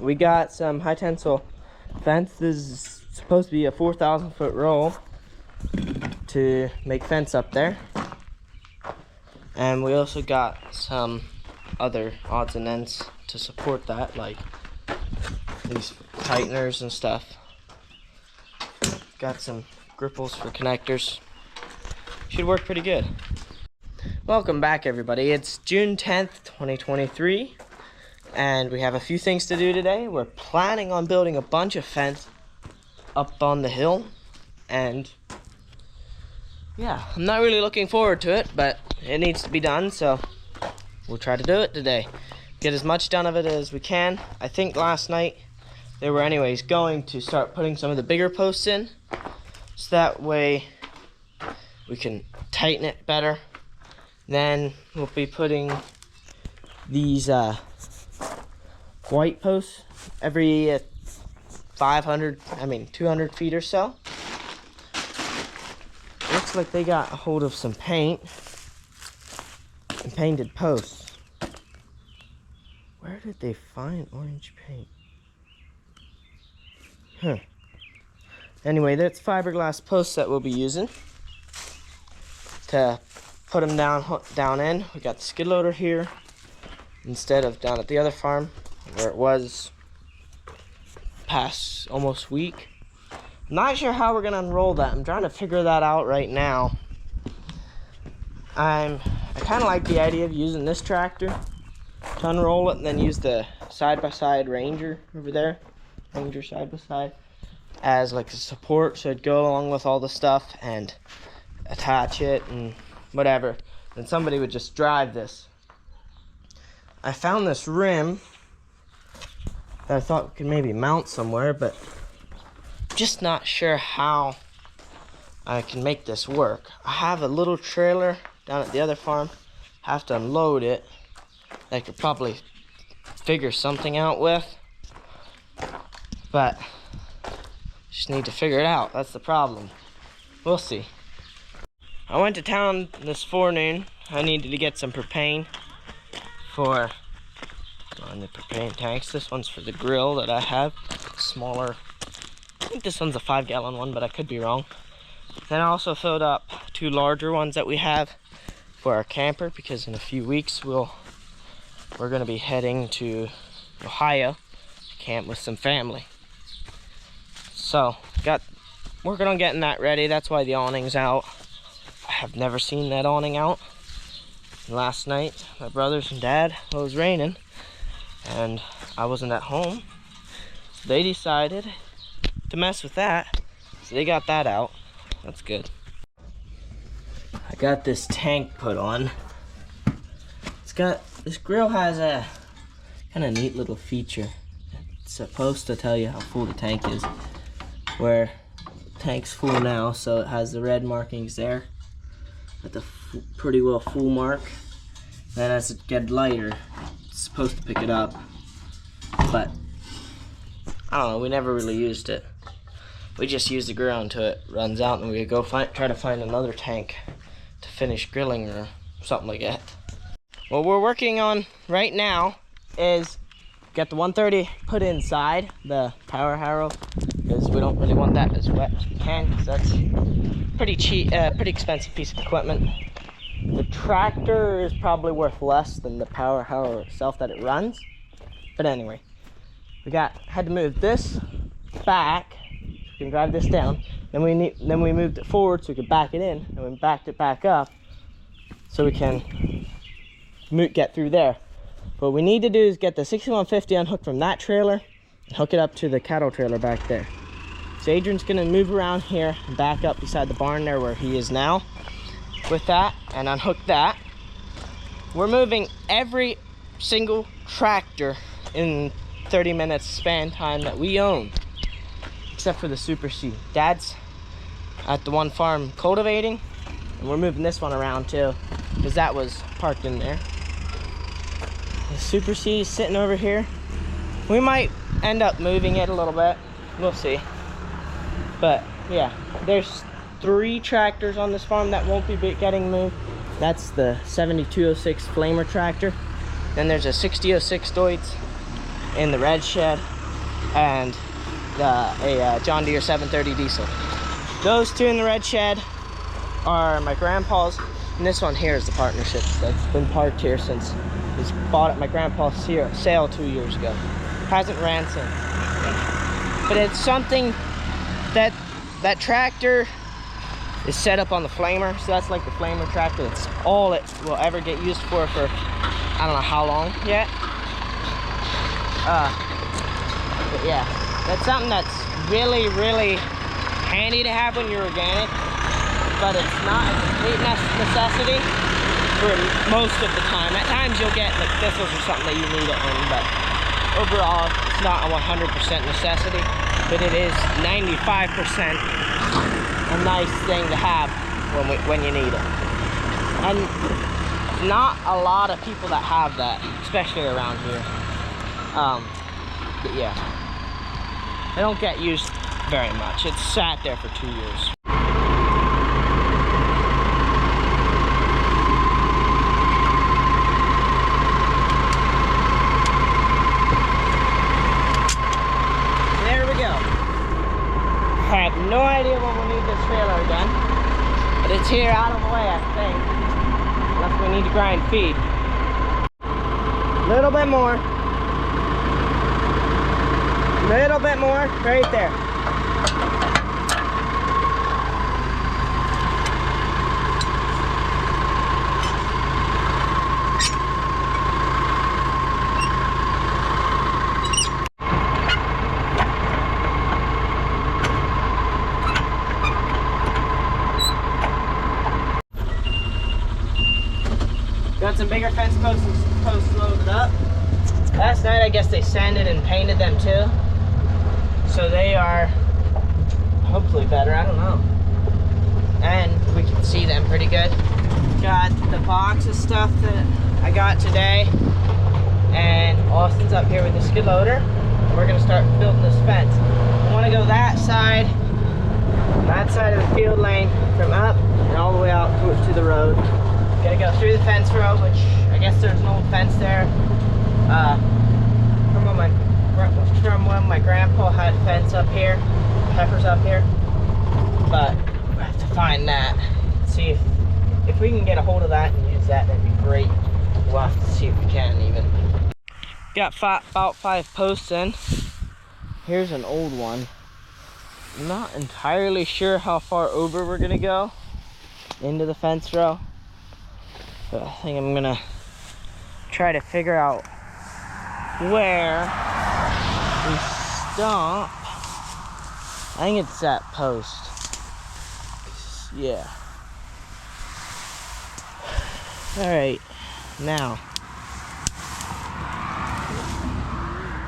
we got some high tensile fence. This is supposed to be a 4,000-foot roll to make fence up there. And we also got some other odds and ends to support that, like these tighteners and stuff. Got some gripples for connectors. Should work pretty good. Welcome back, everybody. It's June 10th, 2023, and we have a few things to do today. We're planning on building a bunch of fence up on the hill, and yeah, I'm not really looking forward to it, but it needs to be done, so we'll try to do it today. Get as much done of it as we can. I think last night they were anyways going to start putting some of the bigger posts in, so that way we can tighten it better. Then we'll be putting these white posts every 200 feet or so. Looks like they got a hold of some paint and painted posts. Where did they find orange paint? Huh. Anyway, that's fiberglass posts that we'll be using to put them down in. We got the skid loader here instead of down at the other farm where it was past almost week. I'm not sure how we're gonna unroll that. I'm trying to figure that out right now. I kind of like the idea of using this tractor to unroll it and then use the side-by-side Ranger over there, Ranger side-by-side, as like a support, so it'd go along with all the stuff and attach it and whatever, and somebody would just drive this. I found this rim that I thought we could maybe mount somewhere, but I'm just not sure how I can make this work. I have a little trailer down at the other farm, have to unload it. I could probably figure something out with, but just need to figure it out. That's the problem. We'll see. I went to town this forenoon. I needed to get some propane for the propane tanks. This one's for the grill that I have, smaller. I think this one's a 5-gallon one, but I could be wrong. Then I also filled up 2 larger ones that we have for our camper, because in a few weeks we're gonna be heading to Ohio to camp with some family. So got working on getting that ready. That's why the awning's out. I have never seen that awning out. Last night, my brothers and dad, it was raining, and I wasn't at home. So they decided to mess with that, so they got that out. That's good. I got this tank put on. This grill has a kind of neat little feature. It's supposed to tell you how full the tank is. Where the tank's full now, so it has the red markings there at the pretty well full mark. Then as it gets lighter, it's supposed to pick it up, but I don't know, we never really used it. We just use the grill until it runs out, and we go try to find another tank to finish grilling or something like that. What we're working on right now is get the 130 put inside the power harrow, because we don't really want that as wet as we can, because that's pretty cheap, pretty expensive piece of equipment. The tractor is probably worth less than the power harrow itself that it runs. But anyway, had to move this back so we can drive this down. Then we moved it forward so we could back it in, and we backed it back up so we can get through there. What we need to do is get the 6150 unhooked from that trailer and hook it up to the cattle trailer back there. So Adrian's gonna move around here and back up beside the barn there where he is now with that and unhook that. We're moving every single tractor in 30 minutes span time that we own, except for the Super C. Dad's at the one farm cultivating, and we're moving this one around too, because that was parked in there. The Super C is sitting over here. We might end up moving it a little bit. We'll see. But yeah, there's 3 tractors on this farm that won't be getting moved. That's the 7206 Flamer tractor. Then there's a 6006 Deutz. in the red shed, and a John Deere 730 diesel. Those two in the red shed are my grandpa's, and this one here is the partnership that's been parked here since it was bought at my grandpa's sale 2 years ago. Hasn't ran since. But it's something that tractor is set up on the flamer, so that's like the flamer tractor. That's all it will ever get used for I don't know how long yet. But yeah, that's something that's really, really handy to have when you're organic, but it's not a complete necessity for most of the time. At times you'll get like thistles or something that you need it in, but overall it's not a 100% necessity, but it is 95% a nice thing to have when you need it. And not a lot of people that have that, especially around here. But yeah, they don't get used very much. It's sat there for 2 years. There we go. I have no idea when we'll need this trailer again, but it's here out of the way, I think. Unless we need to grind feed. A little bit more. Little bit more, right there. Got some bigger fence posts loaded up. Last night I guess they sanded and painted them too. So they are hopefully better, I don't know. And we can see them pretty good. Got the box of stuff that I got today. And Austin's up here with the skid loader. We're gonna start building this fence. I wanna go that side of the field lane from up and all the way out to the road. Gotta go through the fence row, which I guess there's an old fence there. From when my grandpa had fence up here, peppers up here, but we have to find that. See if we can get a hold of that and use that, that'd be great. We'll have to see if we can even. Got about 5 posts in. Here's an old one. I'm not entirely sure how far over we're gonna go into the fence row, but I think I'm gonna try to figure out where we stop. I think it's that post. Yeah. Alright, now.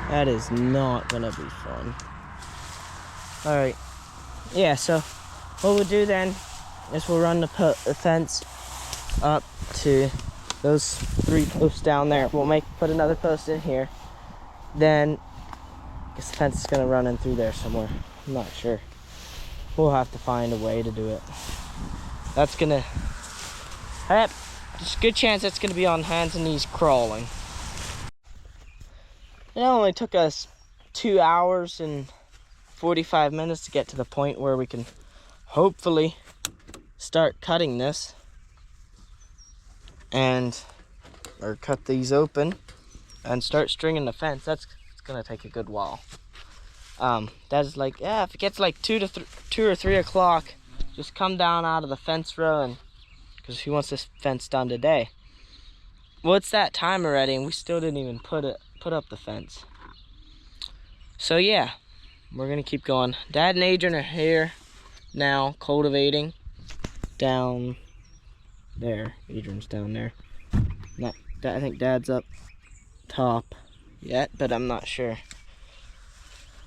That is not gonna be fun. Alright. Yeah, so what we'll do then is we'll run the fence up to those 3 posts down there. We'll put another post in here. Then I guess the fence is gonna run in through there somewhere. I'm not sure. We'll have to find a way to do it. That's gonna, there's a good chance that's gonna be on hands and knees crawling. It only took us 2 hours and 45 minutes to get to the point where we can hopefully start cutting this or cut these open and start stringing the fence. It's gonna take a good while. Dad's like, yeah, if it gets like 2 or 3 o'clock, just come down out of the fence row, and because he wants this fence done today. Well, it's that time already, and we still didn't even put up the fence. So yeah, we're gonna keep going. Dad and Adrian are here now, cultivating down there. Adrian's down there. I think Dad's up top yet, but I'm not sure.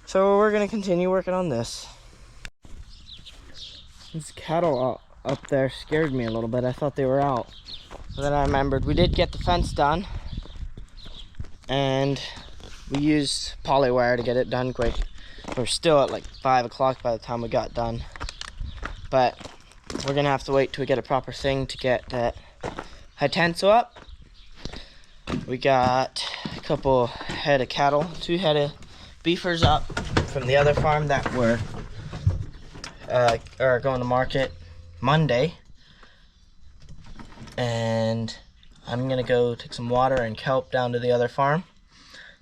So we're gonna continue working on this. This cattle up there scared me a little bit. I thought they were out. But then I remembered we did get the fence done, and we used polywire to get it done quick. We're still at like 5 o'clock by the time we got done. But we're gonna have to wait till we get a proper thing to get that high tensile up. We got a couple head of cattle, 2 head of beefers up from the other farm that were are going to market Monday. And I'm gonna go take some water and kelp down to the other farm,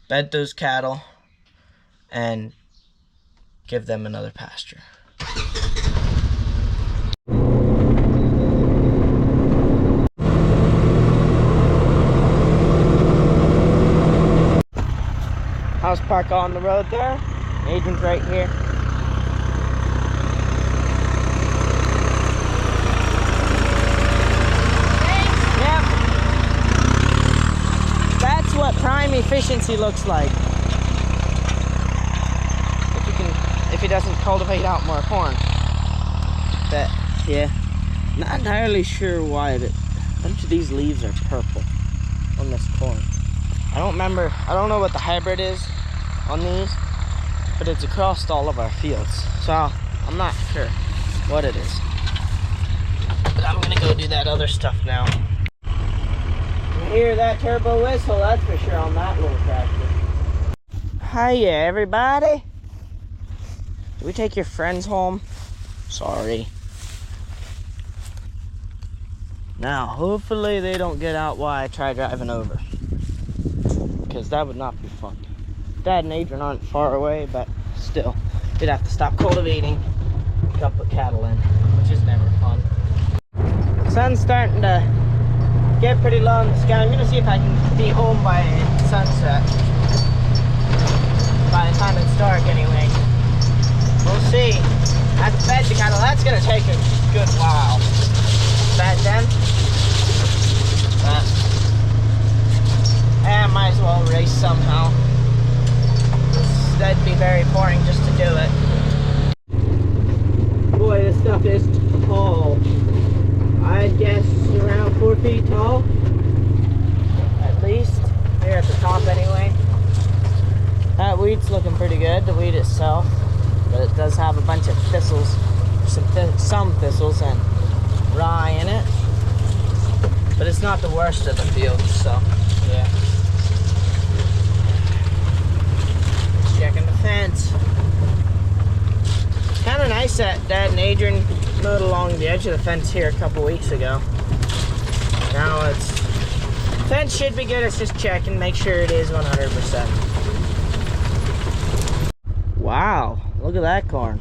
bed those cattle, and give them another pasture. House park on the road there. Adrian's right here. Yep. That's what prime efficiency looks like. If he doesn't cultivate out more corn. But yeah, not entirely sure why a bunch of these leaves are purple on this corn. I don't know what the hybrid is on these, but it's across all of our fields. So I'm not sure what it is. But I'm gonna go do that other stuff now. You hear that turbo whistle, that's for sure on that little tractor. Hiya everybody. Did we take your friends home? Sorry. Now hopefully they don't get out while I try driving over, because that would not be fun. Dad and Adrian aren't far away, but still, we'd have to stop cultivating a couple of cattle in, which is never fun. Sun's starting to get pretty low in the sky. I'm gonna see if I can be home by sunset. By the time it's dark anyway. We'll see. I have to bed the cattle. That's gonna take a good while. Bed them. I might as well race somehow. That'd be very boring just to do it. Boy, this stuff is tall. I'd guess around 4 feet tall. At least. Here at the top anyway. That weed's looking pretty good, the weed itself. But it does have a bunch of thistles. Some thistles and rye in it. But it's not the worst of the field, so yeah. Checking the fence. It's kind of nice that Dad and Adrian mowed along the edge of the fence here a couple weeks ago. Now fence should be good. It's just checking, make sure it is 100%. Wow, look at that corn.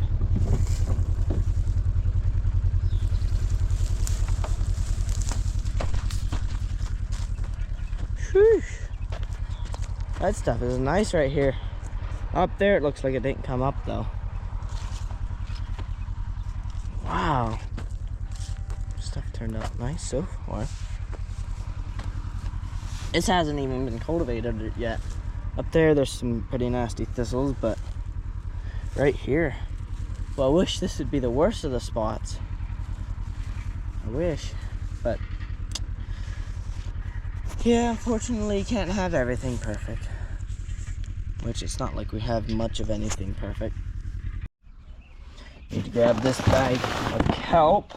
Whew. That stuff is nice right here. Up there, it looks like it didn't come up though. Wow. Stuff turned out nice so far. This hasn't even been cultivated yet. Up there, there's some pretty nasty thistles, but right here, well, I wish this would be the worst of the spots. I wish, but yeah, unfortunately you can't have everything perfect. Which it's not like we have much of anything perfect. Need to grab this bag of kelp.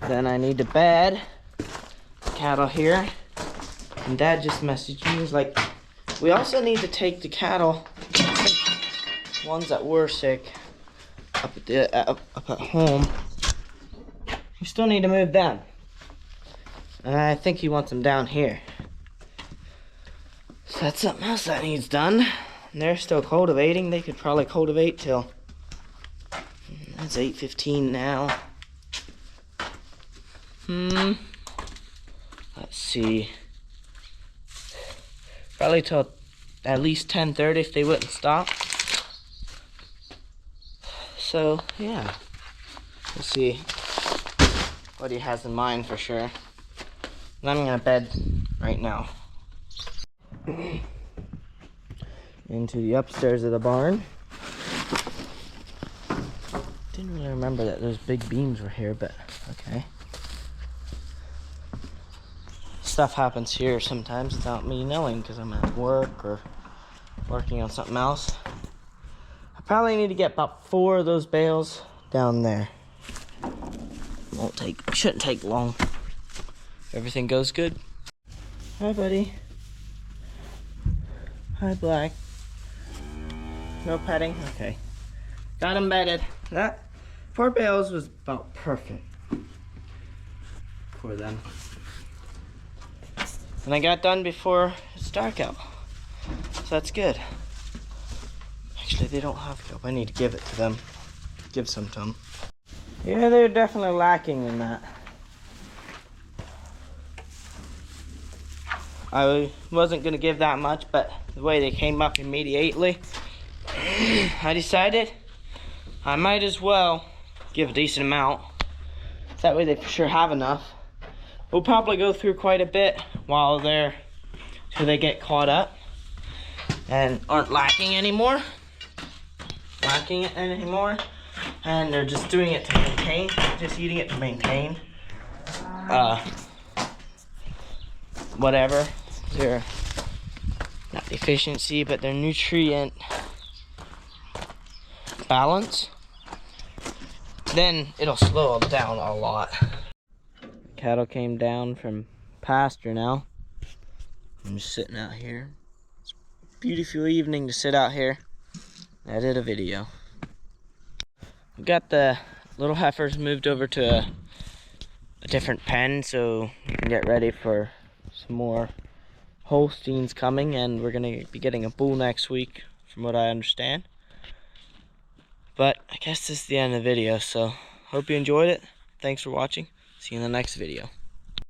Then I need to bed the cattle here. And Dad just messaged me. He was like, we also need to take the cattle, ones that were sick, up at home. We still need to move them. And I think he wants them down here. So that's something else that needs done. And they're still cultivating. They could probably cultivate till, it's 8:15 now. Let's see. Probably till at least 10:30 if they wouldn't stop. So yeah, we'll see what he has in mind for sure. And I'm gonna bed right now. Into the upstairs of the barn. Didn't really remember that those big beams were here, but okay. Stuff happens here sometimes without me knowing because I'm at work or working on something else. I probably need to get about 4 of those bales down there. Shouldn't take long. Everything goes good. Hi, buddy. Hi, Black. No petting? Okay. Got him bedded. That 4 bales was about perfect for them. And I got done before it's dark out. So that's good. Actually, they don't have kelp. I need to give it to them. Give some to them. Yeah, they're definitely lacking in that. I wasn't going to give that much, but the way they came up immediately, I decided I might as well give a decent amount. That way they for sure have enough. We'll probably go through quite a bit while they're, till they get caught up and aren't lacking anymore. And they're just doing it to maintain, just eating it to maintain whatever their, not deficiency, but their nutrient balance. Then it'll slow them down a lot. Cattle came down from pasture now. I'm just sitting out here. It's a beautiful evening to sit out here. I did a video. We got the little heifers moved over to a different pen so we can get ready for some more Holsteins coming, and we're gonna be getting a bull next week from what I understand. But I guess this is the end of the video, so hope you enjoyed it. Thanks for watching. See you in the next video.